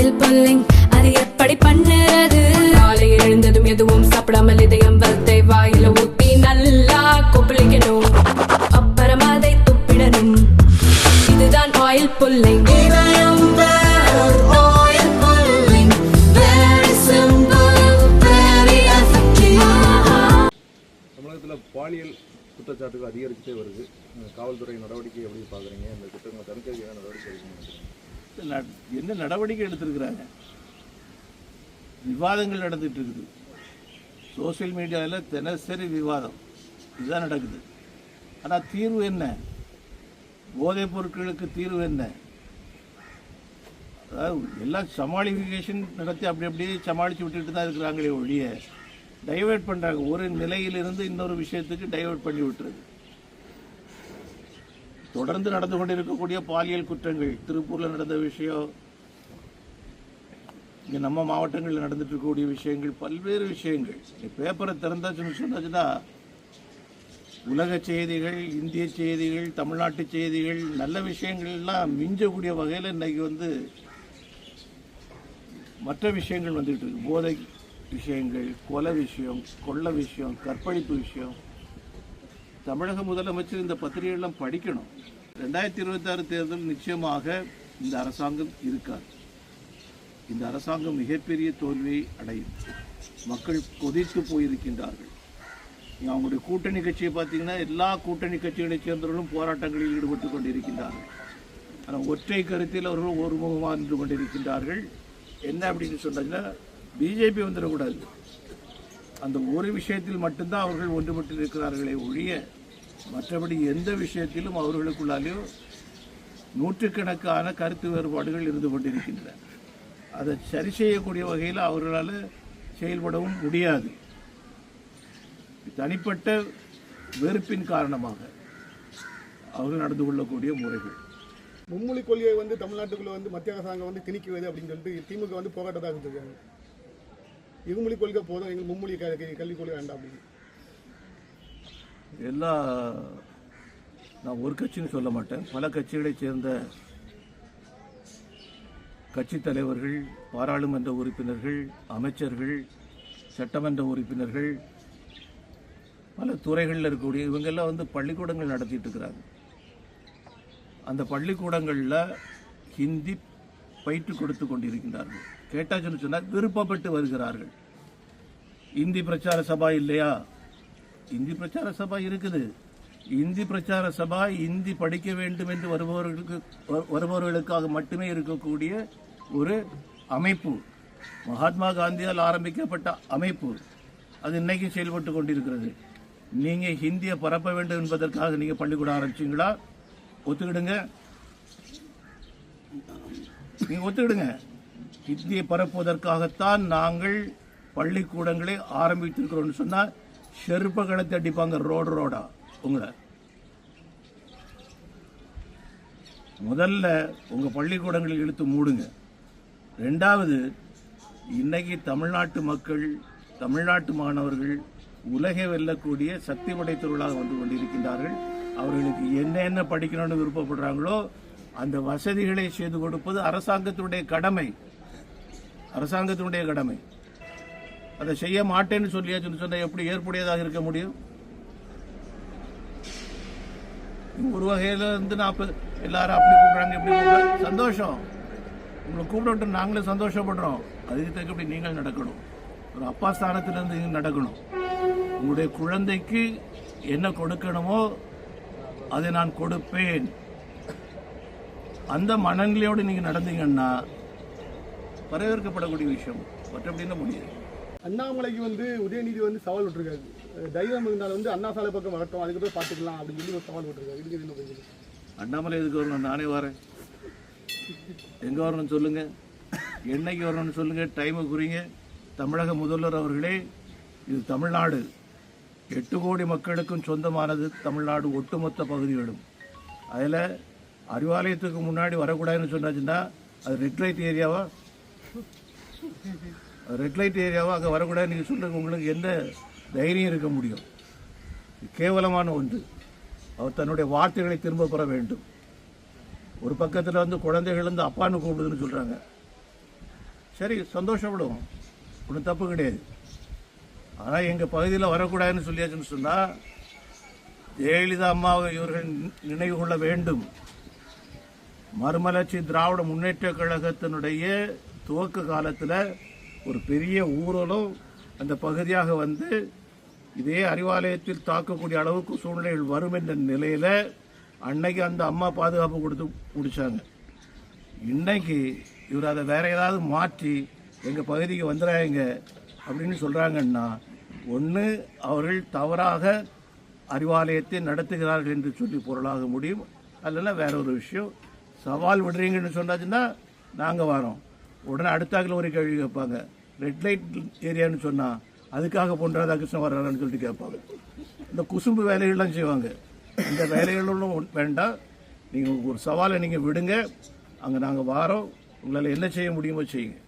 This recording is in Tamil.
ஆயில் புல்லிங் அது எப்படி பண்ணுறது? காலையில் எழுந்ததும் எதுவும் சாப்பிடாமல் இதயம் வளத்தை வாயில ஊத்தி நல்லா கொப்பளிக்கணும், அப்புறம் அதை துப்பிடணும். இதுதான் ஆயில் புல்லிங். தமிழகத்தில் பாலியல் குற்றச்சாட்டுகள் அதிகரிச்சுட்டே வருது. காவல்துறை நடவடிக்கை எப்படி பார்க்குறீங்க? இந்த குற்றங்களை தடுக்க நடவடிக்கை எடுக்கணும். என்ன நடவடிக்கை எடுத்திருக்கிறாங்க? விவாதங்கள் நடந்துட்டு இருக்குது. சோசியல் மீடியாவில் தினசரி விவாதம் இதுதான் நடக்குது. ஆனால் தீர்வு என்ன? போதைப் பொருட்களுக்கு தீர்வு என்ன? அதாவது எல்லாம் சமாளிஃபிகேஷன் நடத்தி அப்படி அப்படியே சமாளித்து விட்டுட்டு தான் இருக்கிறாங்களே ஒழிய டைவெர்ட் பண்ணுறாங்க. ஒரு நிலையிலிருந்து இன்னொரு விஷயத்துக்கு டைவெர்ட் பண்ணி விட்டுறது. தொடர்ந்து நடந்து கொண்டிருக்கக்கூடிய பாலியல் குற்றங்கள், திருப்பூரில் நடந்த விஷயம், இங்கே நம்ம மாவட்டங்களில் நடந்துட்டு இருக்கக்கூடிய விஷயங்கள், பல்வேறு விஷயங்கள். பேப்பரை திறந்தாச்சுன்னு சொன்னாச்சுன்னா உலக செய்திகள், இந்திய செய்திகள், தமிழ்நாட்டு செய்திகள், நல்ல விஷயங்கள்லாம் மிஞ்சக்கூடிய வகையில் இன்றைக்கி மற்ற விஷயங்கள் வந்துகிட்டு இருக்கு. போதை விஷயங்கள், கொலை விஷயம், கொள்ள விஷயம், கற்பழிப்பு விஷயம். தமிழக முதலமைச்சர் இந்த பத்திரிகைகள்லாம் படிக்கணும். 2026 தேர்தல் நிச்சயமாக இந்த அரசாங்கம் இருக்காது. இந்த அரசாங்கம் மிகப்பெரிய தோல்வியை அடையும். மக்கள் கொதித்து போயிருக்கின்றார்கள். அவங்களுடைய கூட்டணி கட்சியை பார்த்தீங்கன்னா எல்லா கூட்டணி கட்சிகளைச் சேர்ந்தவர்களும் போராட்டங்களில் ஈடுபட்டு கொண்டிருக்கின்றார்கள். ஆனால் ஒற்றை கருத்தில் அவர்கள் ஒருமுகமாக நின்று கொண்டிருக்கின்றார்கள். என்ன அப்படின்னு சொன்னாங்கன்னா பிஜேபி வந்துடக்கூடாது. அந்த ஒரு விஷயத்தில் மட்டும்தான் அவர்கள் ஒன்றுபட்டு இருக்கிறார்களே ஒழிய மற்றபடி எந்த விஷயத்திலும் அவர்களுக்குள்ளாலேயோ நூற்றுக்கணக்கான கருத்து வேறுபாடுகள் இருந்து கொண்டிருக்கின்றன. அதை சரி செய்யக்கூடிய வகையில் அவர்களால் செயல்படவும் முடியாது. தனிப்பட்ட வெறுப்பின் காரணமாக அவர்கள் நடந்து கொள்ளக்கூடிய முறைகள். மும்மொழி கொள்கையை தமிழ்நாட்டுக்குள்ள மத்திய அரசாங்கம் திணிக்குவது அப்படின்னு சொல்லிட்டு திமுக போராட்டதாக இருந்திருக்காங்க. இருமொழி கொள்கை போதும், எங்கள் மும்மொழி கல்விக் கொள்கை வேண்டாம் அப்படின்னு எல்லாம். நான் ஒரு கட்சின்னு சொல்ல மாட்டேன். பல கட்சிகளைச் சேர்ந்த கட்சித் தலைவர்கள், பாராளுமன்ற உறுப்பினர்கள், அமைச்சர்கள், சட்டமன்ற உறுப்பினர்கள், பல துறைகளில் இருக்கக்கூடிய இவங்கெல்லாம் பள்ளிக்கூடங்கள் நடத்திட்டு இருக்கிறாங்க. அந்த பள்ளிக்கூடங்களில் ஹிந்தி பயிற்று கொடுத்து கொண்டிருக்கின்றார்கள். கேட்டாச்சுன்னு சொன்னால் விருப்பப்பட்டு வருகிறார்கள். இந்தி பிரச்சார சபா இல்லையா? இந்தி பிரச்சார சபா இருக்குது. இந்தி பிரச்சார சபா இந்தி படிக்க வேண்டும் என்று வருபவர்களுக்காக மட்டுமே இருக்கக்கூடிய ஒரு அமைப்பு. மகாத்மா காந்தியால் ஆரம்பிக்கப்பட்ட அமைப்பு. அது இன்னைக்கு செயல்பட்டு கொண்டிருக்கிறது. நீங்கள் ஹிந்தியை பரப்ப வேண்டும் என்பதற்காக நீங்கள் பள்ளிக்கூடம் ஆரம்பிச்சிங்களா? ஒத்துக்கிடுங்க. நீங்கள் ஒத்துக்கிடுங்க. ஹிந்தியை பரப்புவதற்காகத்தான் நாங்கள் பள்ளிக்கூடங்களை ஆரம்பித்திருக்கிறோம்னு சொன்னால் செருப்பகளை தட்டிப்பாங்க ரோடா உங்களை. முதல்ல உங்கள் பள்ளிக்கூடங்களை இழுத்து மூடுங்க. ரெண்டாவது, இன்னைக்கு தமிழ்நாட்டு மக்கள், தமிழ்நாட்டு மாணவர்கள் உலகை வெல்லக்கூடிய சக்தி படைத்தவர்களாக வந்து கொண்டிருக்கின்றார்கள். அவர்களுக்கு என்ன படிக்கணும்னு விருப்பப்படுறாங்களோ அந்த வசதிகளை செய்து கொடுப்பது அரசாங்கத்தினுடைய கடமை. அரசாங்கத்தினுடைய கடமை. அதை செய்ய மாட்டேன்னு சொல்லியாச்சுன்னு சொன்னால் எப்படி ஏற்புடையதாக இருக்க முடியும்? ஒரு வகையில் நான் எல்லாரும் அப்படி கூப்பிட்றாங்க, எப்படி கூப்பிட்றாங்க, சந்தோஷம். உங்களை கூப்பிட்டு நாங்களே சந்தோஷப்படுறோம். அதுக்கு தக்கப்படி நீங்கள் நடக்கணும். ஒரு அப்பா ஸ்தானத்திலிருந்து நீங்கள் நடக்கணும். உங்களுடைய குழந்தைக்கு என்ன கொடுக்கணுமோ அதை நான் கொடுப்பேன். அந்த மனநிலையோடு நீங்கள் நடந்தீங்கன்னா வரவேற்கப்படக்கூடிய விஷயம். மற்றபடினா முடியாது. அண்ணாமலைக்கு உதயநிதி சவால் விட்டுருக்காரு. தைரியம் இருந்தாலும் அண்ணா சாலை பக்கம் வரட்டும், அதுக்கப்புறம் பார்த்துக்கலாம் அப்படின்னு சொல்லி ஒரு சவால் விட்டுருக்காரு. இதுக்கு என்ன பண்ணுறது? அண்ணாமலை எதுக்கு வரணும்? நானே வரேன். எங்கே வரணும்னு சொல்லுங்கள், என்னைக்கு வரணும்னு சொல்லுங்கள், டைமை குறிங்க. தமிழக முதல்வர் அவர்களே, இது தமிழ்நாடு, 8 கோடி மக்களுக்கும் சொந்தமானது தமிழ்நாடு ஒட்டுமொத்த பகுதிகளும். அதில் அறிவாலயத்துக்கு முன்னாடி வரக்கூடாதுன்னு சொன்னாச்சுன்னா அது ரெட் லைட் ஏரியாவா? ரெட் லைட் ஏரியாவா? அங்கே வரக்கூடாதுன்னு நீங்கள் சொல்லுங்கள். உங்களுக்கு எந்த தைரியம் இருக்க முடியும்? கேவலமான ஒன்று. அவர் தன்னுடைய வார்த்தைகளை திரும்ப பெற வேண்டும். ஒரு பக்கத்தில் குழந்தைகள் அப்பான்னு கூப்பிடுதுன்னு சொல்கிறாங்க. சரி, சந்தோஷப்படுவோம், ஒன்றும் தப்பு கிடையாது. ஆனால் எங்கள் பகுதியில் வரக்கூடாதுன்னு சொல்லியாச்சுன்னு சொன்னால் ஜெயலலிதா அம்மாவை இவர்கள் நினைவு கொள்ள வேண்டும். மறுமலர்ச்சி திராவிட முன்னேற்ற கழகத்தினுடைய துவக்க காலத்தில் ஒரு பெரிய ஊழலும் அந்த பகுதியாக வந்து இதே அறிவாலயத்தில் தாக்கக்கூடிய அளவுக்கு சூழ்நிலைகள் வரும் என்ற நிலையில் அன்னைக்கு அந்த அம்மா பாதுகாப்பு கொடுத்து முடிச்சாங்க. இன்னைக்கு இவர் அதை வேற ஏதாவது மாற்றி எங்கள் பகுதிக்கு வந்துடுறாங்க அப்படின்னு சொல்கிறாங்கன்னா, ஒன்று அவர்கள் தவறாக அறிவாலயத்தை நடத்துகிறார்கள் என்று சொல்லி பொருளாக முடியும், அல்லனா வேற ஒரு விஷயம். சவால் விடுறீங்கன்னு சொன்னாச்சுன்னா நாங்கள் வரோம். உடனே அடுத்தாக்கில் ஒரு கேள்வி கேட்பாங்க, ரெட் லைட் ஏரியான்னு சொன்னால் அதுக்காக பொன் ராதாகிருஷ்ணன் வர்றாருன்னு சொல்லிட்டு கேட்பாங்க. இந்த குசும்பு வேலைகள்லாம் செய்வாங்க. இந்த வேலைகளும் வேண்டாம். நீங்கள் ஒரு சவாலை நீங்கள் விடுங்க, அங்கே நாங்கள் வாரோம், உங்களால் என்ன செய்ய முடியுமோ செய்யுங்க.